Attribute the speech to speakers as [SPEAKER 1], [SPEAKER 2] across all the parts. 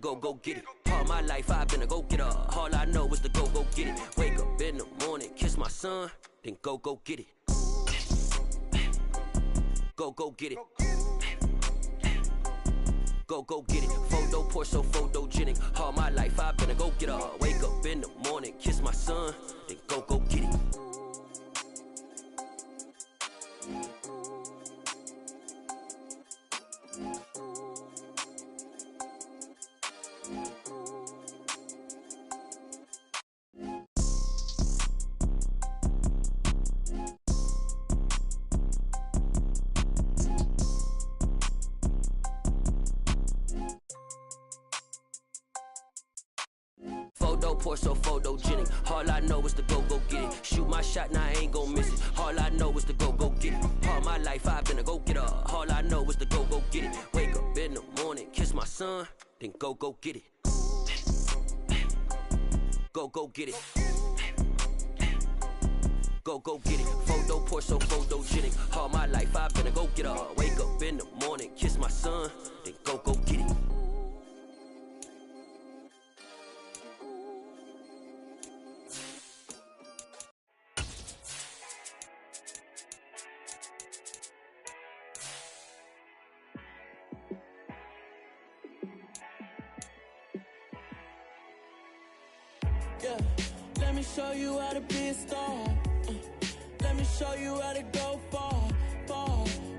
[SPEAKER 1] go get it. All my life I've been a go getter. All I know is to go get it. Wake up in the morning, kiss my son, then go get it. Go get it. Go get it. Photo pour so photogenic. All my life I've been a go getter. Wake up in the morning, kiss my son, then go get it. Photo pour so photogenic. All I know is to go get it. Shoot my shot, now I ain't gon' miss it. All I know is to go get it. All my life I've been a go getter. All I know is to go get it. Wake up in the morning, kiss my son, then go get it. Go get it. Go get it. Photo pour so photogenic. All my life I've been a go getter. Wake up in the morning, kiss my son, then go get it.
[SPEAKER 2] Yeah, let me show you how to be a star. Let me show you how to go far.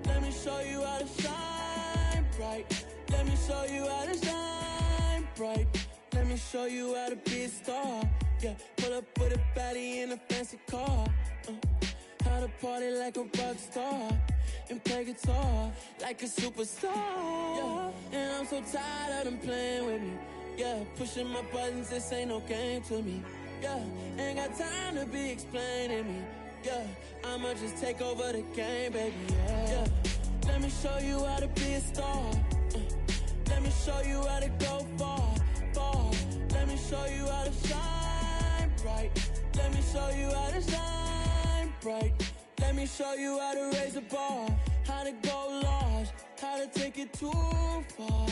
[SPEAKER 2] Let me show you how to shine bright. Let me show you how to shine bright. Let me show you how to be a star. Yeah, pull up with a baddie in a fancy car. How to party like a rock star and play guitar like a superstar. Yeah, and I'm so tired of them playing with me. Yeah, pushing my buttons, this ain't no game to me. Yeah, ain't got time to be explaining me. Yeah, I'ma just take over the game, baby. Yeah, let me show you how to be a star. Let me show you how to go far. Let me show you how to shine bright. Let me show you how to shine bright. Let me show you how to raise the bar, how to go large, how to take it too far.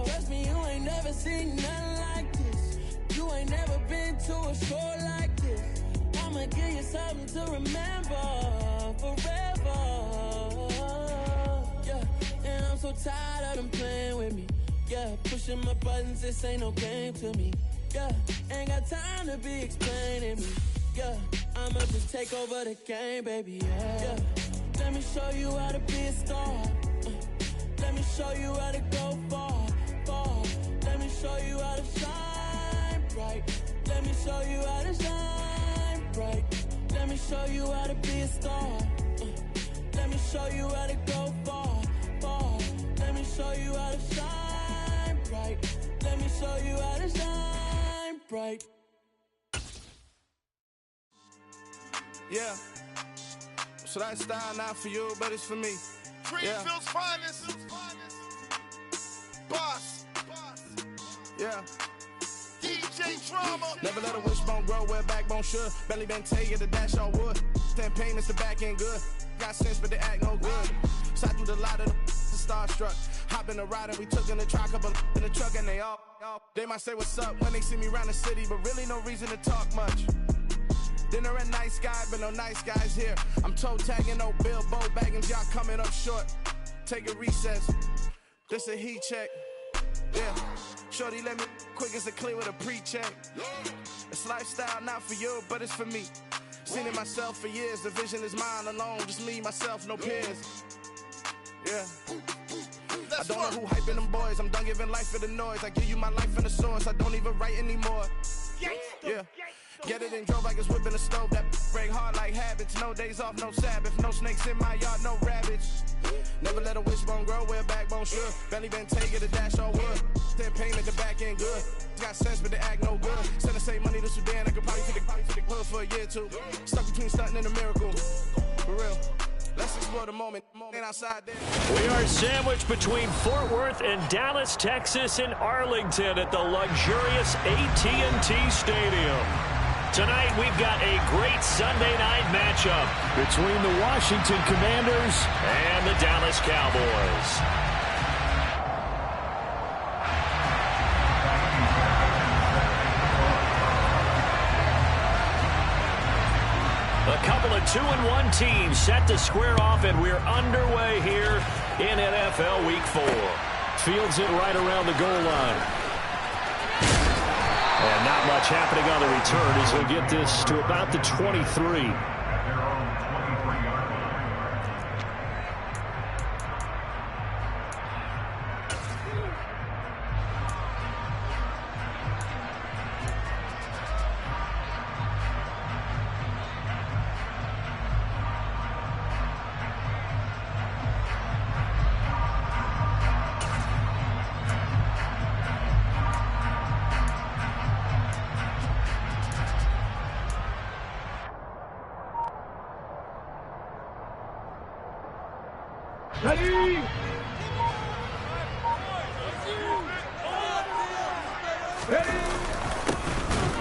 [SPEAKER 2] Trust me, you ain't never seen nothing like this. You ain't never been to a show like this. I'ma give you something to remember forever. Yeah, and I'm so tired of them playing with me. Yeah, pushing my buttons, this ain't no game to me. Yeah, ain't got time to be explaining me. Yeah, I'ma just take over the game, baby. Yeah, let me show you how to be a star. Let me show you how to go far. Let me show you how to shine bright. Let me show you how to shine bright. Let me show you how to be a star. Let me show you how to go far. Let me show you how to shine bright. Let me show you how to shine bright.
[SPEAKER 3] Yeah, so that style not for you, but it's for me.
[SPEAKER 4] Greenfield's finest. Boss.
[SPEAKER 3] Yeah.
[SPEAKER 4] DJ Drama.
[SPEAKER 3] Never let a wishbone grow where backbone should. Belly been taking the dash all wood. Campaign is the back end good. Got sense, but they act no good. Side through the lot of the starstruck. Hop in the ride and we took in the truck, couple in the truck, and they all. They might say what's up when they see me around the city, but really no reason to talk much. Dinner at nice guy, but no nice guys here. I'm toe tagging, no Bilbo baggins, y'all coming up short. Take a recess. This a heat check. Yeah. Shorty let me quick as a clear with a pre-check. It's lifestyle not for you, but it's for me. Seen it myself for years. The vision is mine alone. Just me, myself, no peers. Yeah. I don't know who hyping them boys. I'm done giving life for the noise. I give you my life in the source. I don't even write anymore. Yeah. Get it and drove like it's whipping a stove. That break hard like habits. No days off, no Sabbath. No snakes in my yard, no rabbits. Never let a wishbone grow where backbone should. Belly been taking the dash all wood. Then payment the back end good. Got sense but they act no good. Send the same money to Sudan. I could probably take the hood for a year or two. Stuck between stunting and a miracle. For real. Let's explore the moment outside there.
[SPEAKER 5] We are sandwiched between Fort Worth and Dallas, Texas, and Arlington at the luxurious AT&T Stadium. Tonight, we've got a great Sunday night matchup between the Washington Commanders and the Dallas Cowboys. couple of 2-1 teams set to square off, and we're underway here in NFL Week 4. Fields it right around the goal line. And not much happening on the return as he'll get this to about the 23.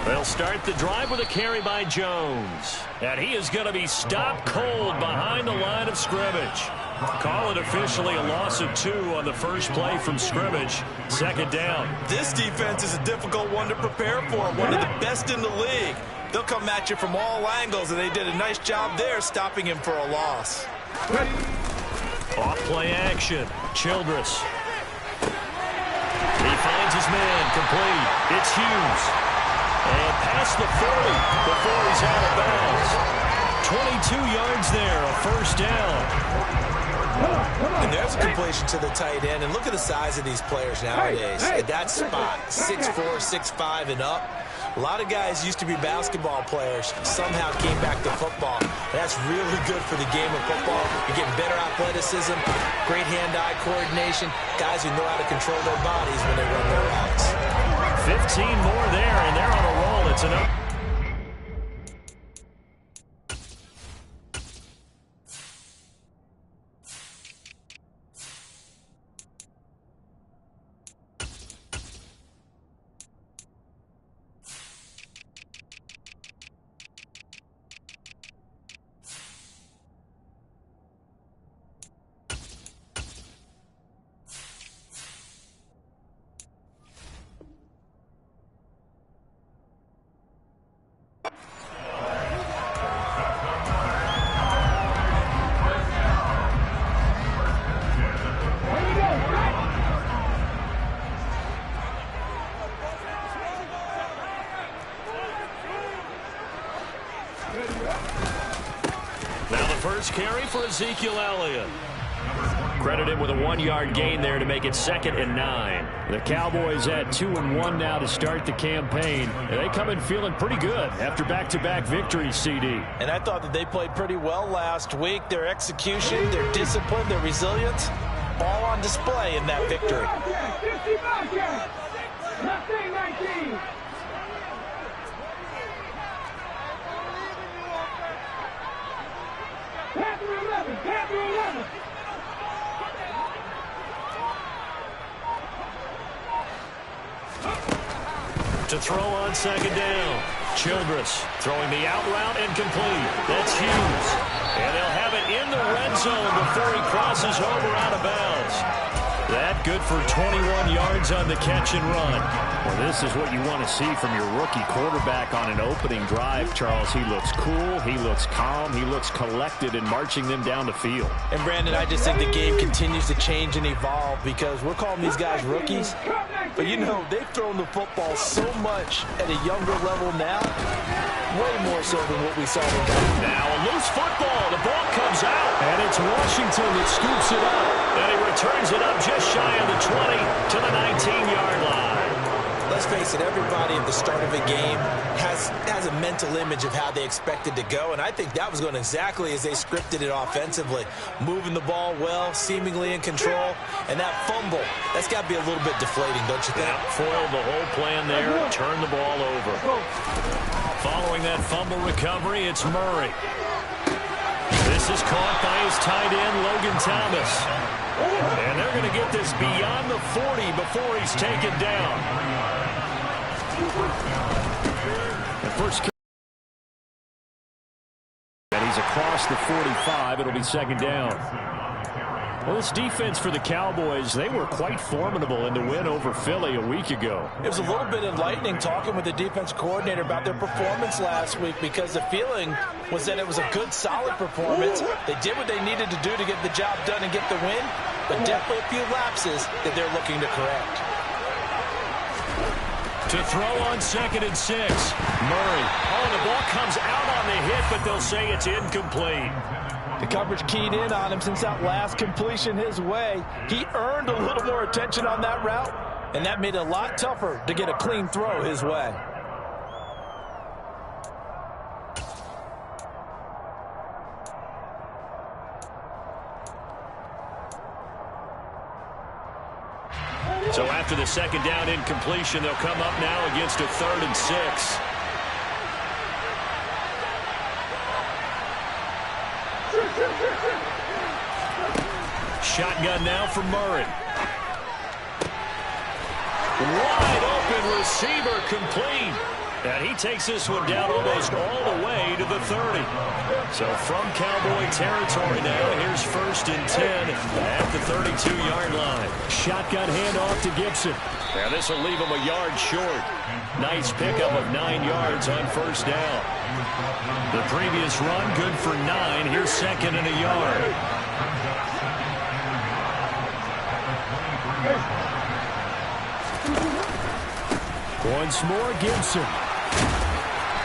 [SPEAKER 5] They'll start the drive with a carry by Jones. And he is going to be stopped cold behind the line of scrimmage. Call it officially a loss of 2 on the first play from scrimmage. Second down.
[SPEAKER 6] This defense is a difficult one to prepare for. One of the best in the league. They'll come at you from all angles, and they did a nice job there stopping him for a loss.
[SPEAKER 5] Off play action. Childress. He finds his man complete. It's Hughes. And past the 40 before he's out of bounds. 22 yards there, a first down.
[SPEAKER 6] And there's a completion to the tight end. And look at the size of these players nowadays. At that spot, 6'4", 6'5", and up. A lot of guys used to be basketball players, somehow came back to football. That's really good for the game of football. You're getting better athleticism, great hand-eye coordination, guys who know how to control their bodies when they run their routes.
[SPEAKER 5] 15 more there, and they're on a roll. It's enough. First carry for Ezekiel Elliott. Credit him with a 1-yard gain there to make it 2nd and 9. The Cowboys at 2-1 now to start the campaign. And they come in feeling pretty good after back-to-back victories, CD.
[SPEAKER 6] And I thought that they played pretty well last week. Their execution, their discipline, their resilience, all on display in that victory.
[SPEAKER 5] To throw on 2nd down. Childress throwing the out route and complete. That's Hughes. And they'll have it in the red zone before he crosses over out of bounds. That good for 21 yards on the catch and run. Well, this is what you want to see from your rookie quarterback on an opening drive, Charles. He looks cool. He looks calm. He looks collected in marching them down the field.
[SPEAKER 6] And, Brandon, I just think the game continues to change and evolve because we're calling these guys rookies. But, you know, they've thrown the football so much at a younger level now, way more so than what we saw them.
[SPEAKER 5] Now a loose football. The ball comes out. And it's Washington that scoops it up. And he returns it up just shy of the 20 to the 19-yard line.
[SPEAKER 6] Let's face it, everybody at the start of a game has a mental image of how they expect it to go, and I think that was going exactly as they scripted it offensively. Moving the ball well, seemingly in control, and that fumble, that's got to be a little bit deflating, don't you think?
[SPEAKER 5] Yeah, foiled the whole plan there, turn the ball over. Following that fumble recovery, it's Murray. This is caught by his tight end, Logan Thomas. And they're going to get this beyond the 40 before he's taken down. The first, and he's across the 45. It'll be 2nd down. Well, this defense for the Cowboys, they were quite formidable in the win over Philly a week ago.
[SPEAKER 6] It was a little bit enlightening talking with the defense coordinator about their performance last week, because the feeling was that it was a good, solid performance. They did what they needed to do to get the job done and get the win, but definitely a few lapses that they're looking to correct.
[SPEAKER 5] To throw on 2nd and 6. Murray. Oh, the ball comes out on the hit, but they'll say it's incomplete.
[SPEAKER 6] The coverage keyed in on him since that last completion his way. He earned a little more attention on that route, and that made it a lot tougher to get a clean throw his way.
[SPEAKER 5] So after the 2nd down incompletion, they'll come up now against a 3rd and 6. Shotgun now for Murray. Wide open receiver, complete. And he takes this one down almost all the way to the 30. So from Cowboy territory now, here's 1st and 10 at the 32-yard line. Shotgun handoff to Gibson. Now this will leave him a yard short. Nice pickup of 9 yards on 1st down. The previous run, good for 9. Here's 2nd and a yard. Once more, Gibson.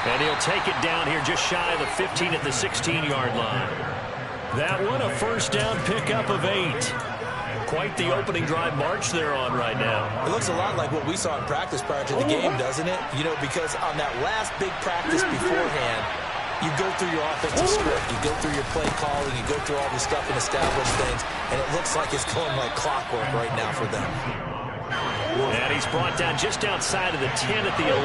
[SPEAKER 5] And he'll take it down here just shy of the 15 at the 16-yard line. That one, a 1st down pickup of 8. Quite the opening drive march they're on right now.
[SPEAKER 6] It looks a lot like what we saw in practice prior to the game, doesn't it? You know, because on that last big practice beforehand, you go through your offensive script, you go through your play calling, you go through all the stuff and establish things, and it looks like it's going like clockwork right now for them.
[SPEAKER 5] And he's brought down just outside of the 10 at the 11.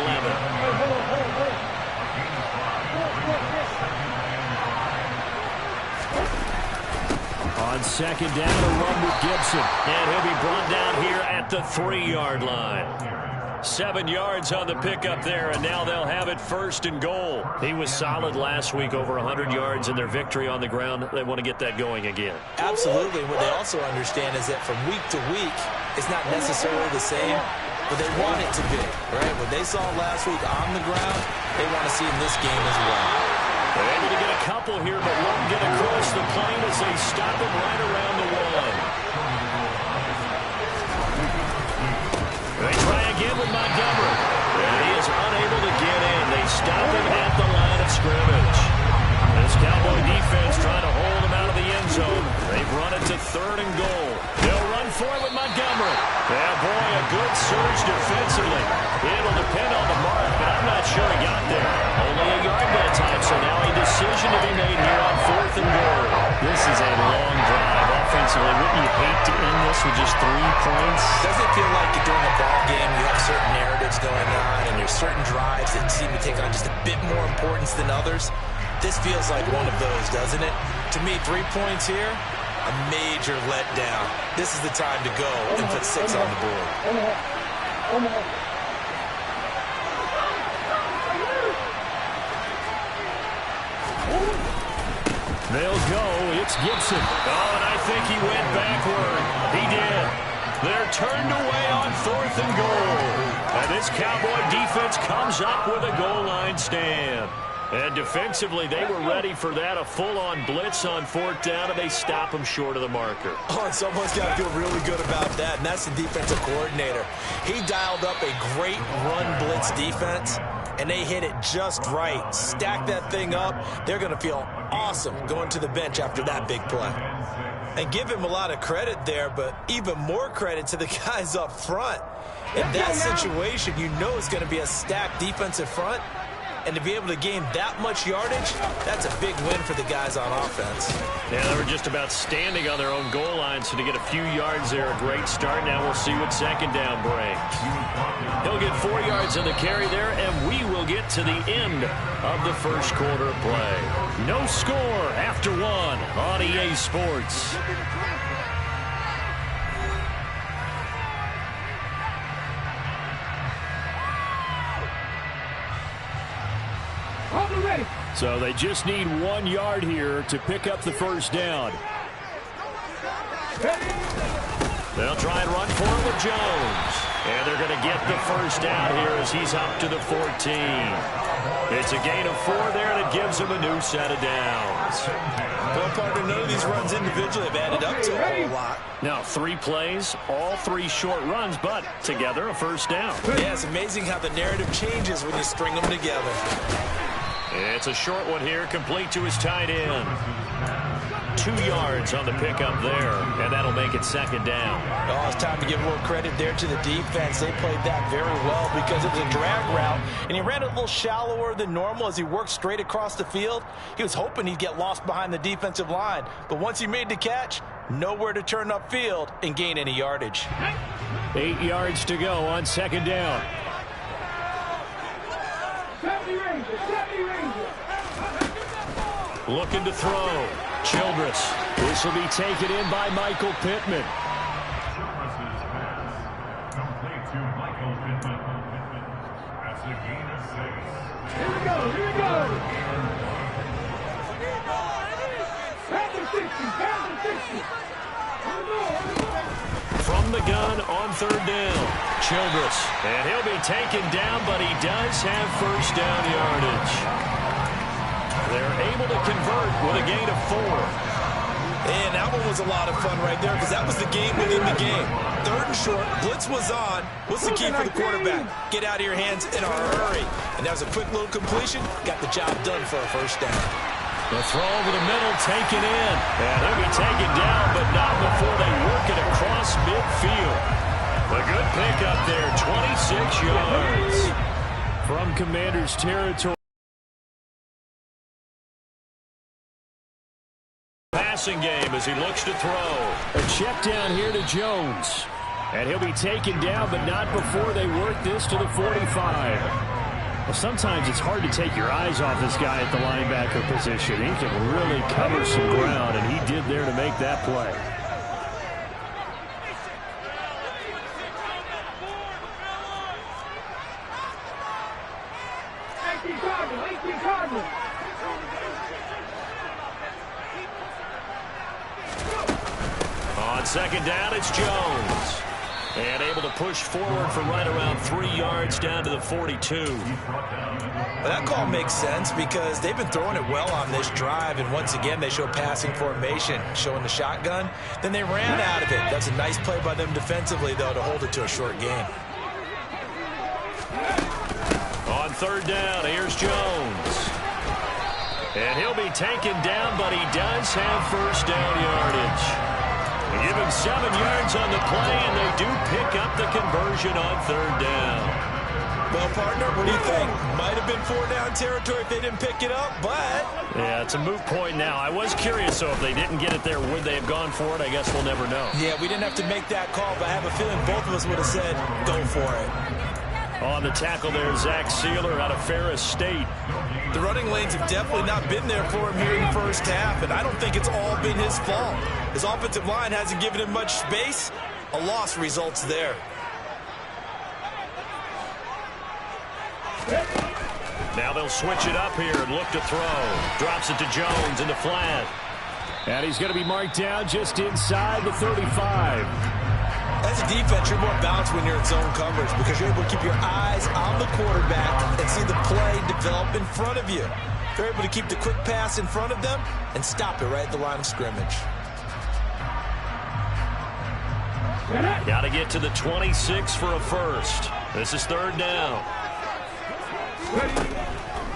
[SPEAKER 5] On 2nd down, a run with Gibson. And he'll be brought down here at the 3-yard line. 7 yards on the pickup there, and now they'll have it 1st and goal. He was solid last week, over 100 yards in their victory on the ground. They want to get that going again.
[SPEAKER 6] Absolutely. What they also understand is that from week to week, it's not necessarily the same, but they want it to be, right? What they saw last week on the ground, they want to see in this game as well.
[SPEAKER 5] They're able to get a couple here, but won't get across the plane as they stop him right around the 1. They try again with Montgomery. And he is unable to get in. They stop him at the line of scrimmage. This Cowboy defense trying to hold him out of the end zone. They've run it to 3rd and goal. They'll run for it with Montgomery. Yeah, boy, a good surge defensively. It'll depend on the mark, but I'm not sure he got there. Only a yard that time, so now a decision to be made here on 4th and goal. This is a long drive offensively. Wouldn't you hate to end this with just 3 points?
[SPEAKER 6] Doesn't it feel like during a ball game you have certain narratives going on and there's certain drives that seem to take on just a bit more importance than others? This feels like one of those, doesn't it? To me, 3 points here, a major letdown. This is the time to go and put 6 on the board.
[SPEAKER 5] They'll go. It's Gibson. Oh, and I think he went backward. He did. They're turned away on 4th and goal. And this Cowboy defense comes up with a goal line stand. And defensively, they were ready for that, a full-on blitz on 4th down, and they stop them short of the marker.
[SPEAKER 6] Oh, and someone's got to feel really good about that, and that's the defensive coordinator. He dialed up a great run blitz defense, and they hit it just right. Stack that thing up. They're going to feel awesome going to the bench after that big play. And give him a lot of credit there, but even more credit to the guys up front. In that situation, you know it's going to be a stacked defensive front. And to be able to gain that much yardage, that's a big win for the guys on offense.
[SPEAKER 5] Yeah, they were just about standing on their own goal line, so to get a few yards there, a great start. Now we'll see what 2nd down brings. He'll get 4 yards on the carry there, and we will get to the end of the 1st quarter of play. No score after 1 on EA Sports. So they just need 1 yard here to pick up the 1st down. They'll try and run for it with Jones. And they're going to get the first down here as he's up to the 14. It's a gain of 4 there that gives him a new set of downs.
[SPEAKER 6] Well, partner, none of these runs individually have added up to a whole lot.
[SPEAKER 5] Now 3 plays, all 3 short runs, but together a first down.
[SPEAKER 6] Yeah, it's amazing how the narrative changes when you string them together.
[SPEAKER 5] It's a short one here, complete to his tight end. 2 yards on the pickup there, and that'll make it second down.
[SPEAKER 6] Oh, it's time to give a little credit there to the defense. They played that very well because it was a drag route, and he ran it a little shallower than normal as he worked straight across the field. He was hoping he'd get lost behind the defensive line, but once he made the catch, nowhere to turn upfield and gain any yardage.
[SPEAKER 5] 8 yards to go on second down. Looking to throw. Childress. This will be taken in by Michael Pittman.
[SPEAKER 7] Here we go.
[SPEAKER 5] From the gun on third down. Childress. And he'll be taken down, but he does have first down yardage. They're able to convert with a gain of 4.
[SPEAKER 6] And that one was a lot of fun right there because that was the game within the game. Third and short, blitz was on. What's the key for the quarterback? Get out of your hands in a hurry. And that was a quick little completion. Got the job done for a first down.
[SPEAKER 5] The throw over the middle taken in. And he'll be taken down, but not before they work it across midfield. A good pickup there, 26 yards. From Commander's territory. Passing game as he looks to throw. A check down here to Jones. And he'll be taken down, but not before they work this to the 45. Well, sometimes it's hard to take your eyes off this guy at the linebacker position. He can really cover some ground, and he did there to make that play. On second down, it's Jones. And able to push forward for right around 3 yards down to the 42.
[SPEAKER 6] Well, that call makes sense because they've been throwing it well on this drive, and once again they show passing formation, showing the shotgun. Then they ran out of it. That's a nice play by them defensively, though, to hold it to a short gain.
[SPEAKER 5] On third down, here's Jones. And he'll be taken down, but he does have first down yardage. They give him 7 yards on the play, and they do pick up the conversion on third down.
[SPEAKER 6] Well, partner, what do you think? Might have been 4-down territory if they didn't pick it up, but...
[SPEAKER 5] Yeah, it's a moot point now. I was curious, so if they didn't get it there, would they have gone for it? I guess we'll never know.
[SPEAKER 6] Yeah, we didn't have to make that call, but I have a feeling both of us would have said, go for it.
[SPEAKER 5] On the tackle there, Zach Sealer out of Ferris State.
[SPEAKER 6] The running lanes have definitely not been there for him here in the first half, and I don't think it's all been his fault. His offensive line hasn't given him much space. A loss results there.
[SPEAKER 5] Now they'll switch it up here and look to throw. Drops it to Jones in the flat. And he's going to be marked down just inside the 35.
[SPEAKER 6] As a defense, you're more balanced when you're in zone coverage because you're able to keep your eyes on the quarterback and see the play develop in front of you. They're able to keep the quick pass in front of them and stop it right at the line of scrimmage.
[SPEAKER 5] Got to get to the 26 for a first. This is third down.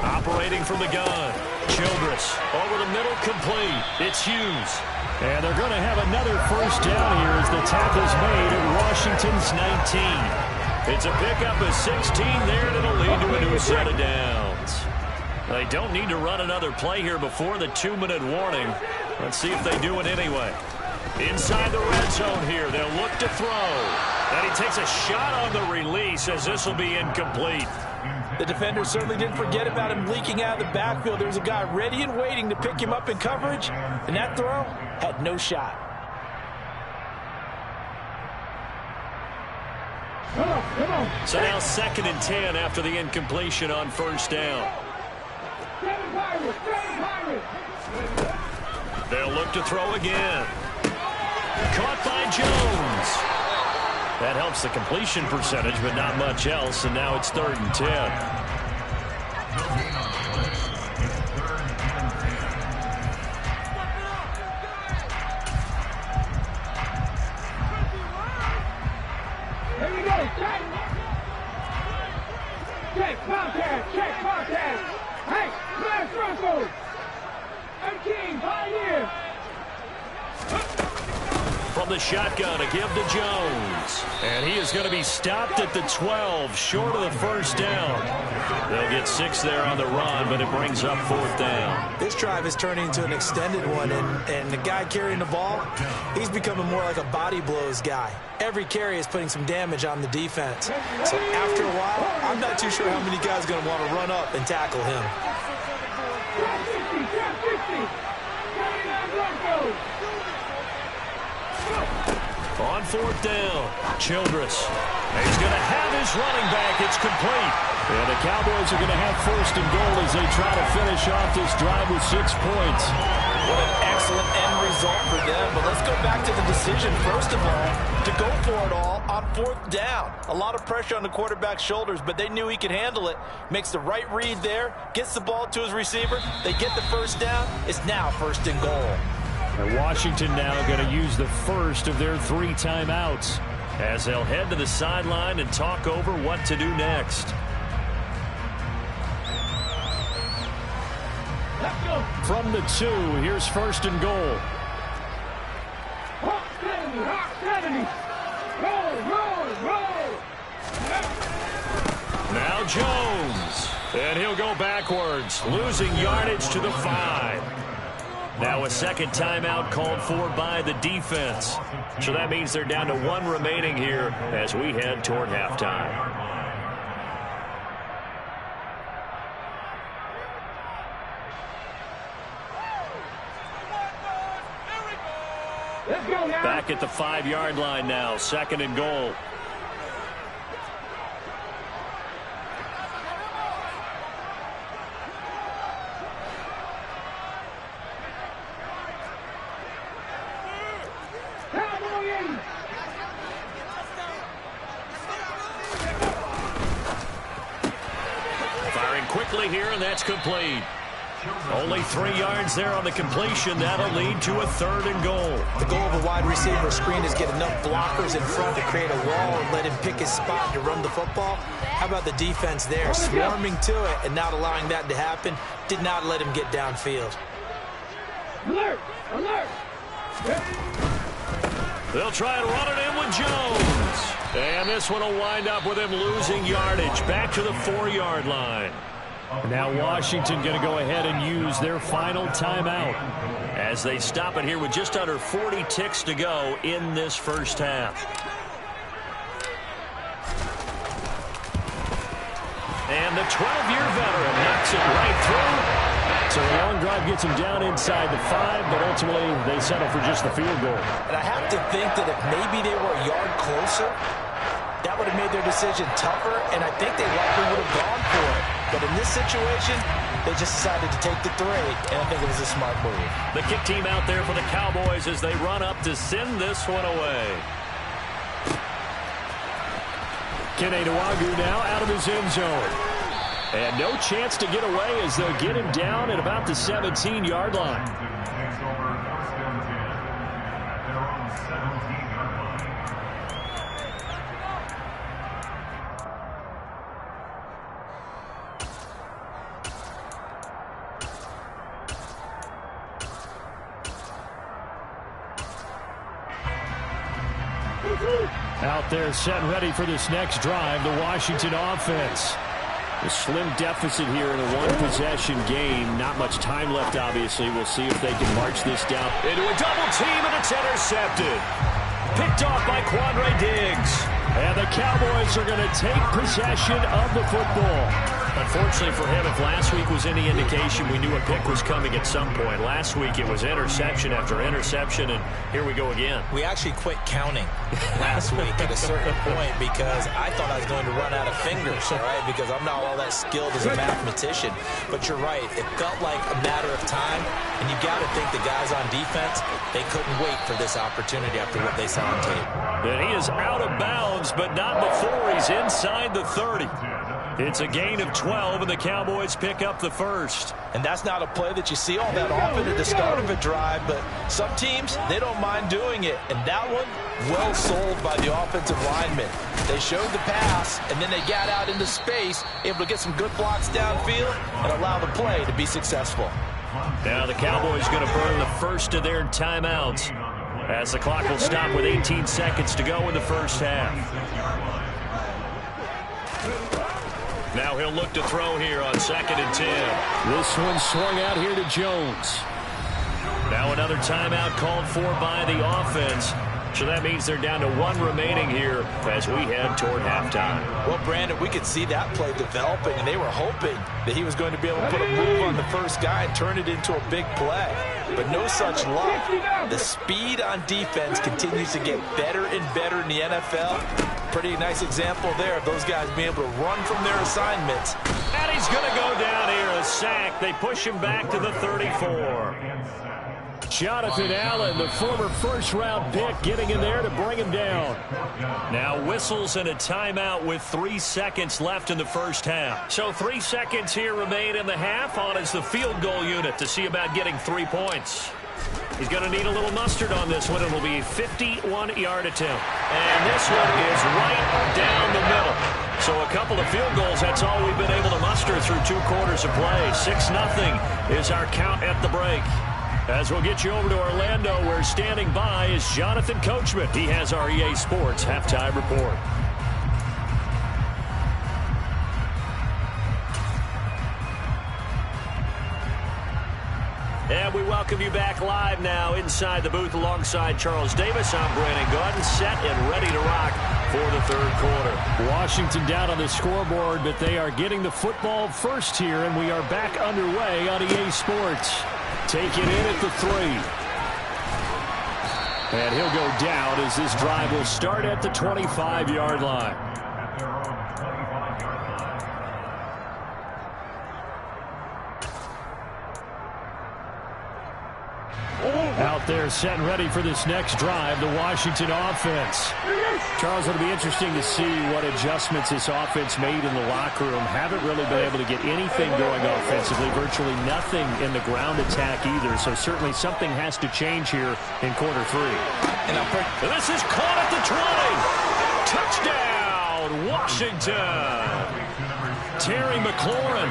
[SPEAKER 5] Operating from the gun. Childress over the middle, complete. It's Hughes. And they're going to have another first down here as the tackle's made at Washington's 19. It's a pickup of 16 there, and it'll lead to a new set of downs. They don't need to run another play here before the 2-minute warning. Let's see if they do it anyway. Inside the red zone here, they'll look to throw. And he takes a shot on the release as this will be incomplete.
[SPEAKER 6] The defender certainly didn't forget about him leaking out of the backfield. There was a guy ready and waiting to pick him up in coverage, and that throw had no shot.
[SPEAKER 5] So now 2nd and 10 after the incompletion on first down. They'll look to throw again. Caught by Jones. That helps the completion percentage, but not much else, and now it's 3rd and 10.
[SPEAKER 7] Check contact. Hey, smash Russell. 18-5-year.
[SPEAKER 5] From the shotgun, a give to Jones. And he is going to be stopped at the 12, short of the first down. They'll get 6 there on the run, but it brings up 4th down.
[SPEAKER 6] This drive is turning into an extended one, and the guy carrying the ball, he's becoming more like a body blows guy. Every carry is putting some damage on the defense. So after a while, I'm not too sure how many guys are going to want to run up and tackle him.
[SPEAKER 5] On 4th down, Childress. He's going to have his running back. It's complete. And the Cowboys are going to have 1st and goal as they try to finish off this drive with 6 points.
[SPEAKER 6] What an excellent end result for them. But let's go back to the decision, first of all, to go for it all on 4th down. A lot of pressure on the quarterback's shoulders, but they knew he could handle it. Makes the right read there, gets the ball to his receiver. They get the 1st down. It's now 1st and goal.
[SPEAKER 5] And Washington now going to use the first of their 3 timeouts as they'll head to the sideline and talk over what to do next.
[SPEAKER 7] Let's go.
[SPEAKER 5] From the 2, here's 1st and goal.
[SPEAKER 7] Hawk 70. Roll.
[SPEAKER 5] Now Jones. And he'll go backwards, losing yardage to the 5. Now a second timeout called for by the defense. So that means they're down to 1 remaining here as we head toward halftime.
[SPEAKER 7] Let's go now.
[SPEAKER 5] Back at the 5-yard line now, 2nd and goal. Quickly here, and that's complete. Only 3 yards there on the completion. That'll lead to a 3rd and goal.
[SPEAKER 6] The goal of a wide receiver screen is get enough blockers in front to create a wall and let him pick his spot to run the football. How about the defense there, swarming to it and not allowing that to happen? Did not let him get downfield.
[SPEAKER 7] Alert! Alert!
[SPEAKER 5] They'll try and run it in with Jones. And this one will wind up with him losing yardage back to the 4-yard line. Now Washington going to go ahead and use their final timeout as they stop it here with just under 40 ticks to go in this first half. And the 12-year veteran knocks it right through. So the long drive gets him down inside the 5, but ultimately they settle for just the field goal.
[SPEAKER 6] And I have to think that if maybe they were a yard closer, that would have made their decision tougher, and I think they likely would have gone for it. But in this situation, they just decided to take the 3, and I think it was a smart move.
[SPEAKER 5] The kick team out there for the Cowboys as they run up to send this one away. Kene Nwagu now out of his end zone. And no chance to get away as they'll get him down at about the 17-yard line. Out there set ready for this next drive, the Washington offense. A slim deficit here in a 1-possession game. Not much time left, obviously. We'll see if they can march this down into a double team, and it's intercepted. Picked off by Quandre Diggs. And the Cowboys are going to take possession of the football. Unfortunately for him, if last week was any indication, we knew a pick was coming at some point. Last week it was interception after interception, and here we go again.
[SPEAKER 6] We actually quit counting last week at a certain point because I thought I was going to run out of fingers, all right, because I'm not all that skilled as a mathematician. But you're right. It felt like a matter of time, and you got to think the guys on defense, they couldn't wait for this opportunity after what they saw on tape.
[SPEAKER 5] And he is out of bounds, but not before he's inside the 30. It's a gain of 12, and the Cowboys pick up the first.
[SPEAKER 6] And that's not a play that you see all that often at the start of a drive, but some teams, they don't mind doing it. And that one, well sold by the offensive lineman. They showed the pass, and then they got out into space, able to get some good blocks downfield and allow the play to be successful.
[SPEAKER 5] Now the Cowboys going to burn the first of their timeouts as the clock will stop with 18 seconds to go in the first half. Now he'll look to throw here on 2nd and 10. This one swung out here to Jones. Now another timeout called for by the offense. So that means they're down to 1 remaining here as we head toward halftime.
[SPEAKER 6] Well, Brandon, we could see that play developing, and they were hoping that he was going to be able to put a move on the first guy and turn it into a big play. But no such luck. The speed on defense continues to get better and better in the NFL. Pretty nice example there of those guys being able to run from their assignments.
[SPEAKER 5] And he's going to go down here, a sack. They push him back to the 34. Jonathan Allen, the former first-round pick, getting in there to bring him down. Now whistles and a timeout with 3 seconds left in the first half. So 3 seconds here remain in the half. On is the field goal unit to see about getting 3 points. He's going to need a little mustard on this one. It will be a 51-yard attempt. And this one is right down the middle. So a couple of field goals, that's all we've been able to muster through 2 quarters of play. 6-0 is our count at the break. As we'll get you over to Orlando, where standing by is Jonathan Coachman. He has our EA Sports halftime report. And we welcome you back live now inside the booth alongside Charles Davis. I'm Brandon Gordon, set and ready to rock for the 3rd quarter. Washington down on the scoreboard, but they are getting the football first here, and we are back underway on EA Sports. Take it in at the 3. And he'll go down as this drive will start at the 25-yard line. Out there set and ready for this next drive, the Washington offense. Charles, it'll be interesting to see what adjustments this offense made in the locker room. Haven't really been able to get anything going offensively, virtually nothing in the ground attack either. So certainly something has to change here in quarter 3. And this is caught at the 20. Touchdown, Washington. Terry McLaurin,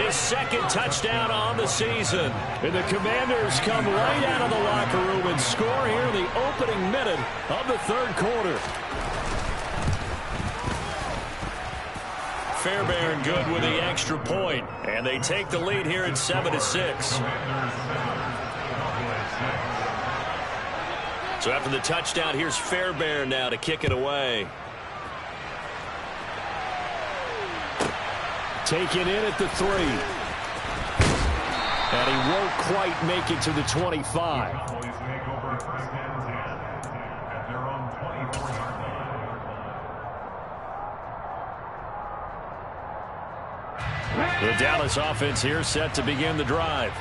[SPEAKER 5] his 2nd touchdown on the season. And the Commanders come right out of the locker room and score here in the opening minute of the 3rd quarter. Fairbairn good with the extra point, and they take the lead here at 7-6. So after the touchdown, here's Fairbairn now to kick it away. Taken in at the 3. And he won't quite make it to the 25. The Dallas offense here set to begin the drive.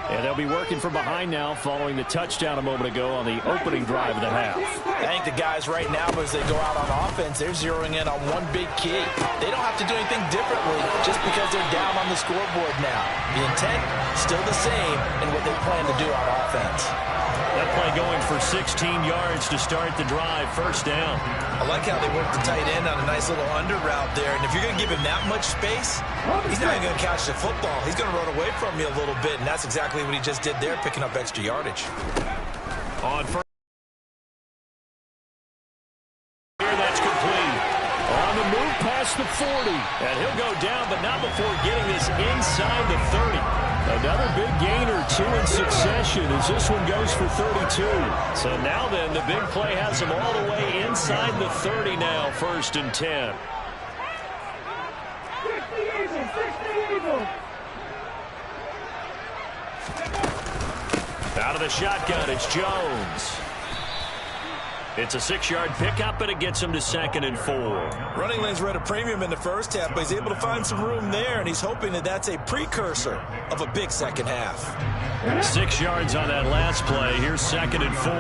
[SPEAKER 5] And they'll be working from behind now following the touchdown a moment ago on the opening drive of the half.
[SPEAKER 6] I think the guys right now, as they go out on offense, they're zeroing in on one big key. They don't have to do anything differently just because they're down on the scoreboard now. The intent, still the same in what they plan to do on offense.
[SPEAKER 5] That play going for 16 yards to start the drive, first down.
[SPEAKER 6] I like how they worked the tight end on a nice little under route there. And if you're going to give him that much space, he's not even going to catch the football. He's going to run away from you a little bit, and that's exactly what he just did there, picking up extra yardage.
[SPEAKER 5] On first. Here, that's complete. On the move past the 40. And he'll go down, but not before getting this inside the 30. Another big gain or 2 in succession as this one goes for 32. So now then, the big play has him all the way inside the 30 now, 1st and 10.
[SPEAKER 7] 60 Eagles.
[SPEAKER 5] Out of the shotgun, it's Jones. It's a 6-yard pickup, and it gets him to 2nd and 4.
[SPEAKER 6] Running lanes were at a premium in the first half, but he's able to find some room there, and he's hoping that that's a precursor of a big second half.
[SPEAKER 5] 6 yards on that last play. Here's 2nd and 4.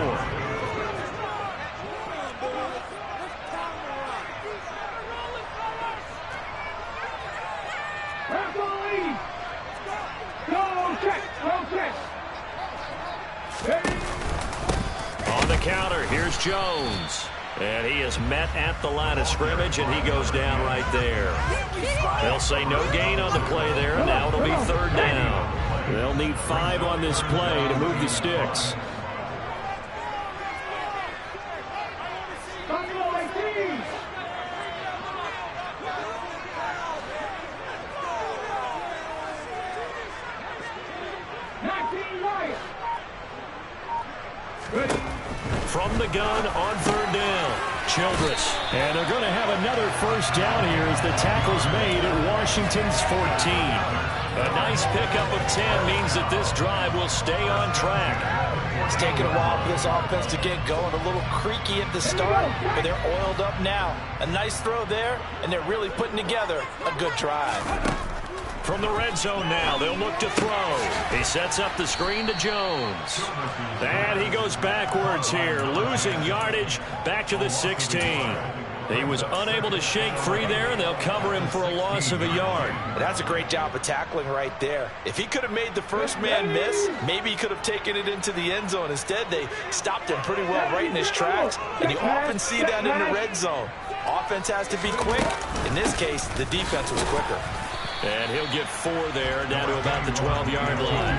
[SPEAKER 5] On the counter, here's Jones. And he is met at the line of scrimmage, and he goes down right there. They'll say no gain on the play there, and now it'll be 3rd down. They'll need 5 on this play to move the sticks. From the gun on 3rd down, Childress. And they're going to have another 1st down here as the tackle's made at Washington's 14. A nice pickup of 10 means that this drive will stay on track.
[SPEAKER 6] It's taken a while for this offense to get going. A little creaky at the start, but they're oiled up now. A nice throw there, and they're really putting together a good drive.
[SPEAKER 5] From the red zone now, they'll look to throw. He sets up the screen to Jones. And he goes backwards here, losing yardage back to the 16. He was unable to shake free there, and they'll cover him for a loss of a yard.
[SPEAKER 6] That's a great job of tackling right there. If he could have made the first man miss, maybe he could have taken it into the end zone. Instead, they stopped him pretty well right in his tracks, and you often see that in the red zone. Offense has to be quick. In this case, the defense was quicker.
[SPEAKER 5] And he'll get 4 there, down to about the 12-yard line.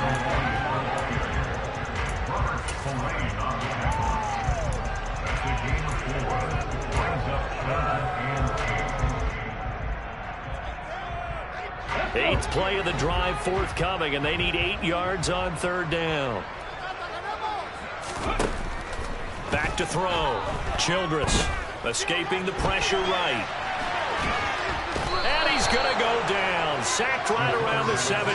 [SPEAKER 5] Eighth play of the drive forthcoming, and they need 8 yards on 3rd down. Back to throw. Childress escaping the pressure right. And he's going to go down. Sacked right around the 17.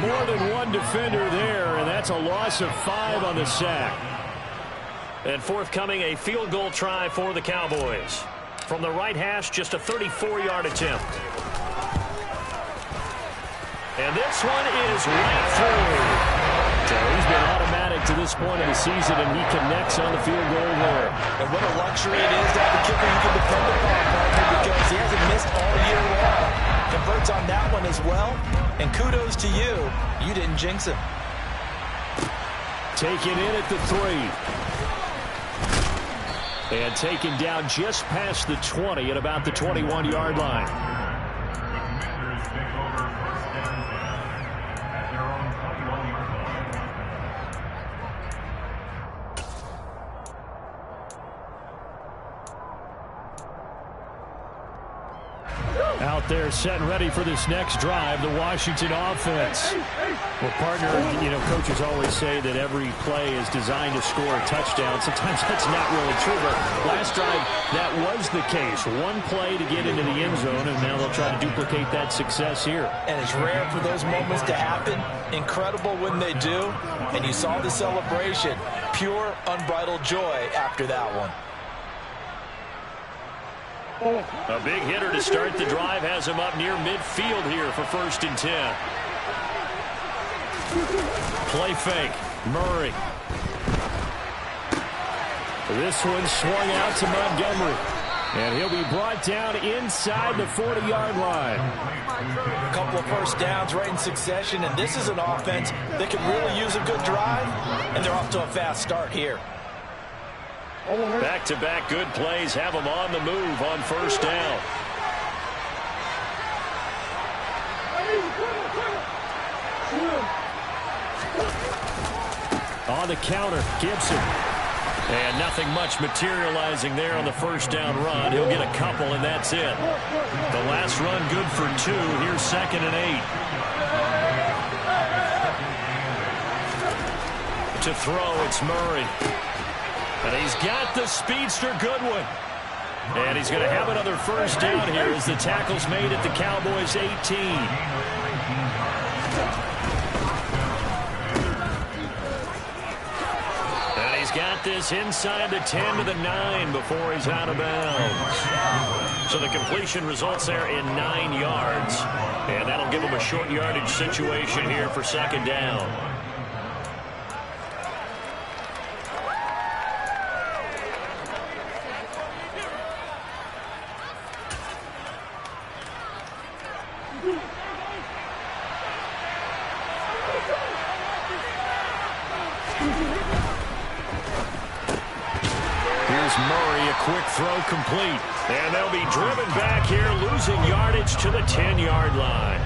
[SPEAKER 5] More than one defender there, and that's a loss of 5 on the sack. And forthcoming, a field goal try for the Cowboys. From the right hash, just a 34-yard attempt. And this one is right through. So he's been automatic to this point of the season, and he connects on the field goal there.
[SPEAKER 6] And what a luxury it is to have a kicker you can depend upon, partner, because he hasn't missed all year long. Converts on that one as well. And kudos to you. You didn't jinx him.
[SPEAKER 5] Taken in at the 3. And taken down just past the 20 at about the 21-yard line. Out there set and ready for this next drive, the Washington offense. Well, partner, coaches always say that every play is designed to score a touchdown. Sometimes that's not really true, but last drive, that was the case. One play to get into the end zone, and now they'll try to duplicate that success here.
[SPEAKER 6] And it's rare for those moments to happen. Incredible when they do. And you saw the celebration. Pure, unbridled joy after that one.
[SPEAKER 5] A big hitter to start the drive has him up near midfield here for 1st and 10. Play fake. Murray. This one swung out to Montgomery. And he'll be brought down inside the 40-yard line.
[SPEAKER 6] A couple of 1st downs right in succession, and this is an offense that can really use a good drive, and they're off to a fast start here.
[SPEAKER 5] Back-to-back good plays have them on the move on 1st down. On the counter, Gibson. And nothing much materializing there on the 1st down run. He'll get a couple, and that's it. The last run good for 2. Here's 2nd and 8. To throw, it's Murray. And he's got the speedster Goodwin. And he's going to have another first down here as the tackle's made at the Cowboys' 18. And he's got this inside the 10 to the 9 before he's out of bounds. So the completion results there in 9 yards. And that'll give him a short yardage situation here for second down. Quick throw complete. And they'll be driven back here, losing yardage to the 10-yard line.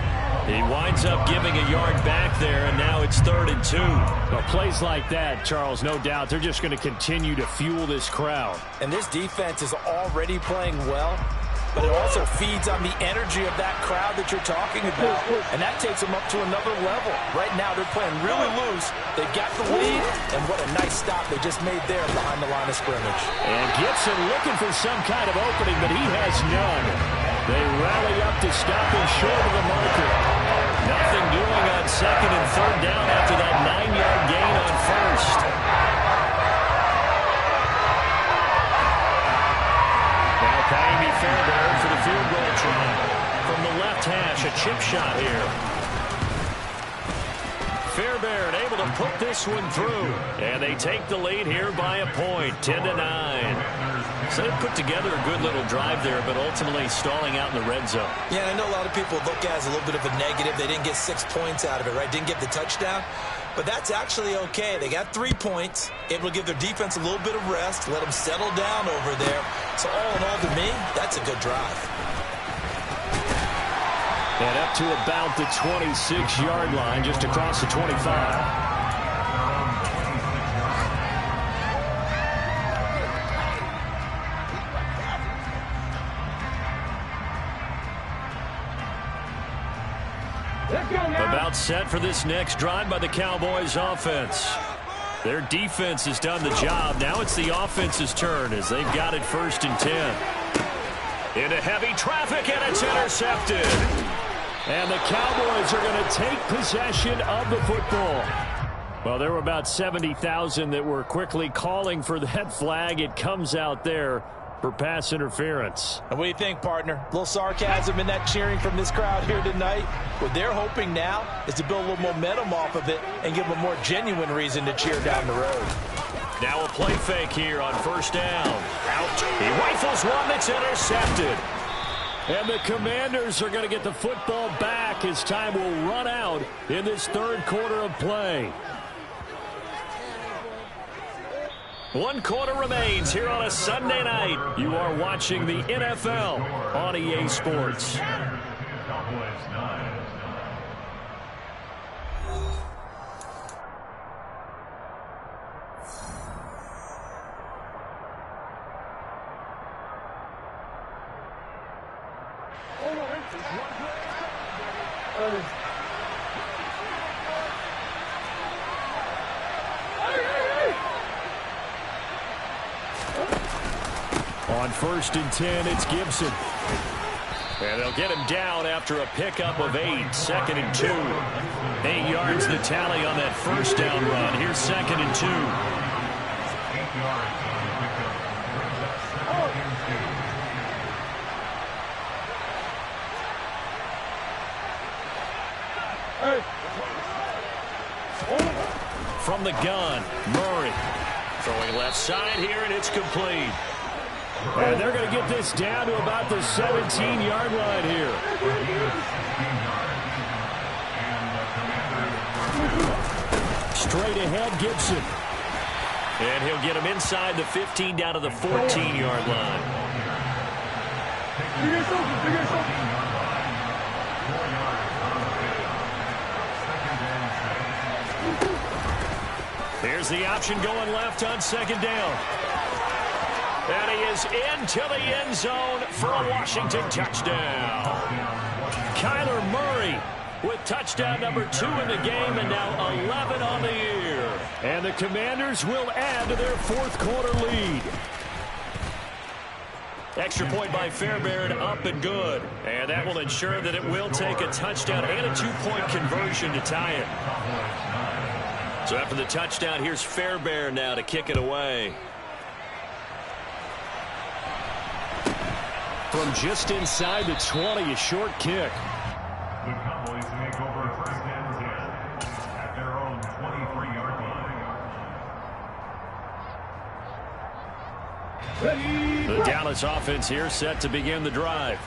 [SPEAKER 5] He winds up giving a yard back there, and now it's 3rd and 2.
[SPEAKER 8] Well, plays like that, Charles, no doubt, they're just going to continue to fuel this crowd.
[SPEAKER 6] And this defense is already playing well, but it also feeds on the energy of that crowd that you're talking about. And that takes them up to another level. Right now, they're playing really loose. They've got the lead, and what a nice stop they just made there behind the line of scrimmage.
[SPEAKER 5] And Gibson looking for some kind of opening, but he has none. They rally up to stop him short of the marker. Nothing doing on 2nd and 3rd down after that 9-yard gain on 1st. Now Paimi Fairbairn for the field goal try. From the left hash, a chip shot here. Fairbairn able to put this one through. And they take the lead here by a point, 10-9. So they put together a good little drive there, but ultimately stalling out in the red zone.
[SPEAKER 6] Yeah, and I know a lot of people look at it as a little bit of a negative. They didn't get 6 points out of it, right? Didn't get the touchdown. But that's actually okay. They got 3 points, able to give their defense a little bit of rest, let them settle down over there. So all in all, to me, that's a good drive.
[SPEAKER 5] And up to about the 26-yard line, just across the 25. About set for this next drive by the Cowboys offense. Their defense has done the job. Now it's the offense's turn as they've got it 1st and 10. Into heavy traffic, and it's intercepted. And the Cowboys are going to take possession of the football. Well, there were about 70,000 that were quickly calling for that flag. It comes out there for pass interference.
[SPEAKER 6] And what do you think, partner? A little sarcasm in that cheering from this crowd here tonight. What they're hoping now is to build a little momentum off of it and give them a more genuine reason to cheer down the road.
[SPEAKER 5] Now a play fake here on 1st down. Out. He rifles one that's intercepted. And the Commanders are going to get the football back as time will run out in this 3rd quarter of play. 1 quarter remains here on a Sunday night. You are watching the NFL on EA Sports. On 1st and 10, it's Gibson. And they'll get him down after a pickup of 8. 2nd and 2. 8 yards the tally on that 1st down run. Here's 2nd and 2. From the gun, Murray. Throwing left side here, and it's complete. And they're going to get this down to about the 17-yard line here. Straight ahead, Gibson. And he'll get him inside the 15 down to the 14-yard line. Here's the option going left on 2nd down. And he is into the end zone for a Washington touchdown. Kyler Murray with touchdown number 2 in the game, and now 11 on the year. And the Commanders will add to their 4th quarter lead. Extra point by Fairbairn, up and good. And that will ensure that it will take a touchdown and a 2-point conversion to tie it. So after the touchdown, here's Fairbairn now to kick it away. From just inside the 20, a short kick.
[SPEAKER 9] The Cowboys make over first and 10 at their own 23-yard line.
[SPEAKER 5] The Dallas offense here set to begin the drive.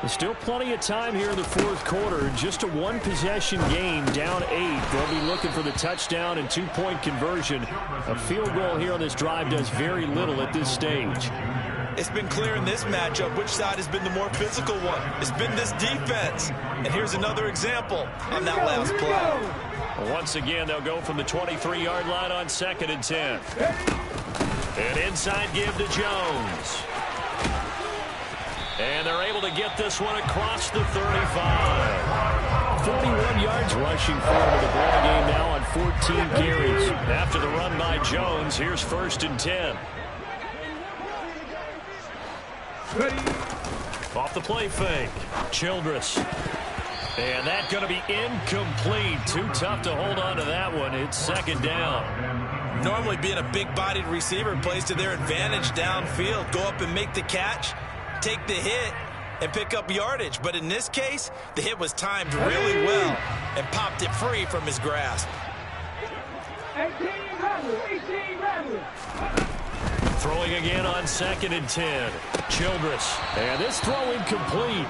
[SPEAKER 5] There's still plenty of time here in the fourth quarter. Just a one-possession game, down 8. They'll be looking for the touchdown and 2-point conversion. A field goal here on this drive does very little at this stage.
[SPEAKER 6] It's been clear in this matchup which side has been the more physical one. It's been this defense. And here's another example on that last play.
[SPEAKER 5] Once again, they'll go from the 23-yard line on 2nd and 10. An inside give to Jones. And they're able to get this one across the 35. 41 yards rushing forward to the ball game now on 14 carries. After the run by Jones, here's 1st and 10. Off the play fake. Childress. And that's going to be incomplete. Too tough to hold on to that one. It's 2nd down.
[SPEAKER 6] Normally being a big-bodied receiver plays to their advantage downfield. Go up and make the catch, take the hit, and pick up yardage. But in this case, the hit was timed really well and popped it free from his grasp.
[SPEAKER 7] 18 Rebels.
[SPEAKER 5] Throwing again on 2nd and 10. Childress. And this throw incomplete.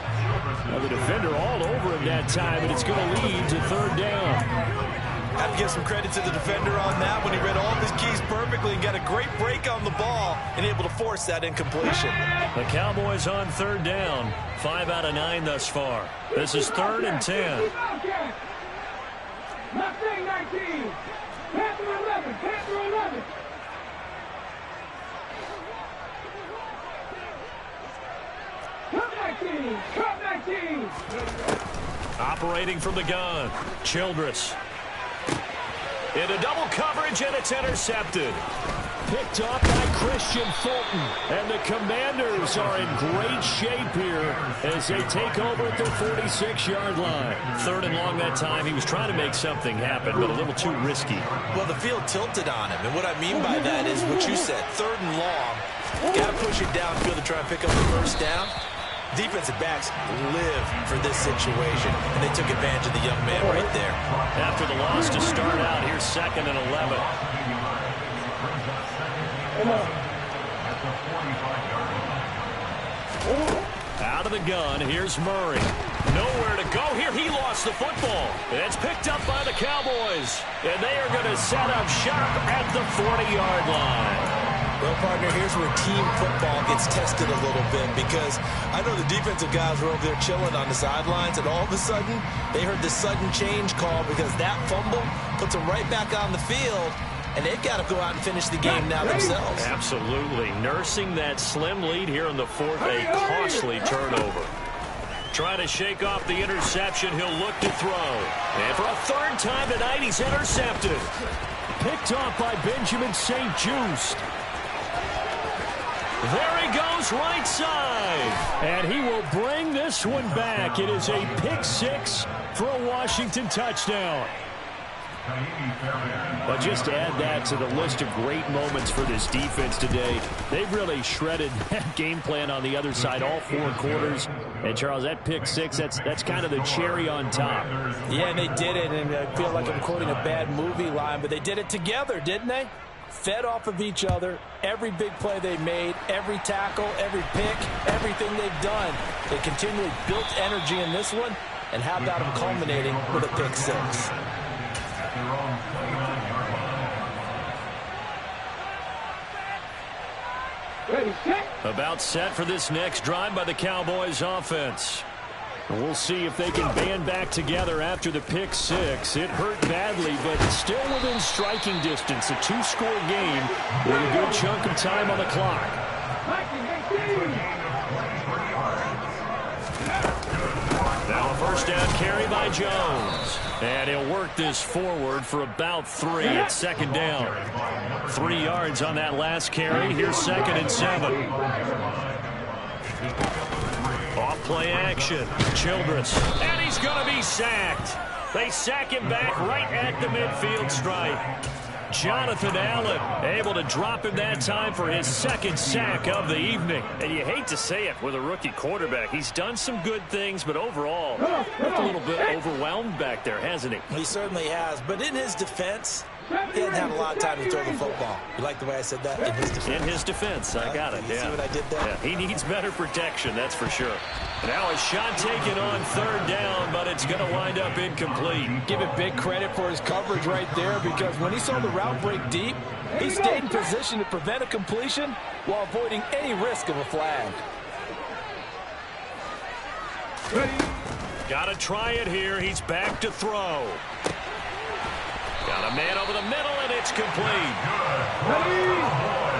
[SPEAKER 5] Now the defender all over him that time, and it's going to lead to 3rd down.
[SPEAKER 6] Have to give some credit to the defender on that when he read all of his keys perfectly and got a great break on the ball and able to force that incompletion.
[SPEAKER 5] The Cowboys on 3rd down. 5 out of 9 thus far. This is 3rd and 10.
[SPEAKER 7] Mustang 19. Panther 11. Panther 11. Cup 19.
[SPEAKER 5] Operating from the gun. Childress. Into double coverage, and it's intercepted. Picked off by Christian Fulton. And the Commanders are in great shape here as they take over at their 46-yard line. 3rd and long that time. He was trying to make something happen, but a little too risky.
[SPEAKER 6] Well, the field tilted on him, and what I mean by that is what you said, 3rd and long. Got to push it downfield to try and pick up the 1st down. Defensive backs live for this situation, and they took advantage of the young man right there.
[SPEAKER 5] After the loss to start out, here's 2nd and 11. Out of the gun, here's Murray. Nowhere to go here. He lost the football. It's picked up by the Cowboys, and they are going to set up shop at the 40-yard line.
[SPEAKER 6] Well, partner, here's where team football gets tested a little bit because I know the defensive guys were over there chilling on the sidelines, and all of a sudden they heard the sudden change call because that fumble puts them right back on the field, and they've got to go out and finish the game now themselves.
[SPEAKER 5] Absolutely. Nursing that slim lead here in the 4th, a costly turnover. Trying to shake off the interception, he'll look to throw. And for a 3rd time tonight, he's intercepted. Picked off by Benjamin St. Just. There he goes, right side. And he will bring this one back. It is a pick 6 for a Washington touchdown. But just to add that to the list of great moments for this defense today, they've really shredded that game plan on the other side all 4 quarters. And, Charles, that pick 6, that's kind of the cherry on top.
[SPEAKER 6] Yeah, and they did it, and I feel like I'm quoting a bad movie line, but they did it together, didn't they? Fed off of each other, every big play they made, every tackle, every pick, everything they've done. They continually built energy in this one, and how about them culminating with a pick 6?
[SPEAKER 5] About set for this next drive by the Cowboys offense. We'll see if they can band back together after the pick 6. It hurt badly, but still within striking distance. A 2-score game with a good chunk of time on the clock. Now a 1st down carry by Jones. And he'll work this forward for about 3 at 2nd down. 3 yards on that last carry. Here's 2nd and 7. Play action. Childress. And he's going to be sacked. They sack him back right at the midfield stripe. Jonathan Allen able to drop him that time for his second sack of the evening. And you hate to say it with a rookie quarterback. He's done some good things, but overall, looked a little bit overwhelmed back there, hasn't he?
[SPEAKER 6] He certainly has. But in his defense, he hasn't had a lot of time to throw the football. You like the way I said that? In his defense.
[SPEAKER 5] In his defense. I got it.
[SPEAKER 6] You see what I did there?
[SPEAKER 5] Yeah, he needs better protection, that's for sure. Now a shot taken on third down, but it's going to wind up incomplete.
[SPEAKER 10] Give it big credit for his coverage right there, because when he saw the route break deep, he stayed in position to prevent a completion while avoiding any risk of a flag.
[SPEAKER 5] Got to try it here. He's back to throw. Got a man over the middle, and it's complete.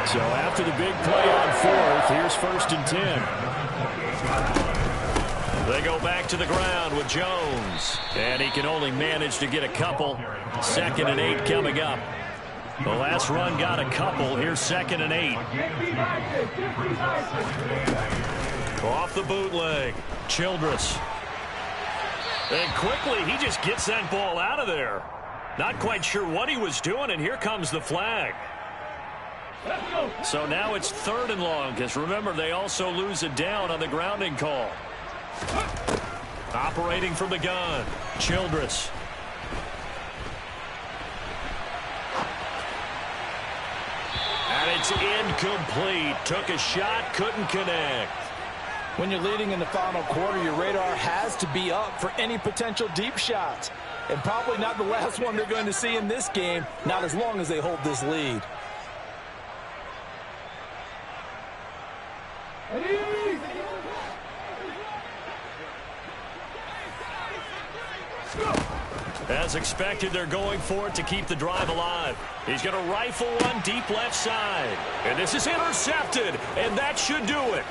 [SPEAKER 5] So after the big play on fourth, here's 1st and 10. They go back to the ground with Jones. And he can only manage to get a couple. 2nd and 8 coming up. The last run got a couple. Here's 2nd and 8. Off the bootleg. Childress. And quickly, he just gets that ball out of there. Not quite sure what he was doing, and here comes the flag. So now it's 3rd and long, because remember, they also lose a down on the grounding call. Operating from the gun, Childress. And it's incomplete. Took a shot, couldn't connect.
[SPEAKER 10] When you're leading in the final quarter, your radar has to be up for any potential deep shots. And probably not the last one they're going to see in this game, not as long as they hold this lead.
[SPEAKER 5] As expected, they're going for it to keep the drive alive. He's going to rifle one deep left side. And this is intercepted, and that should do it.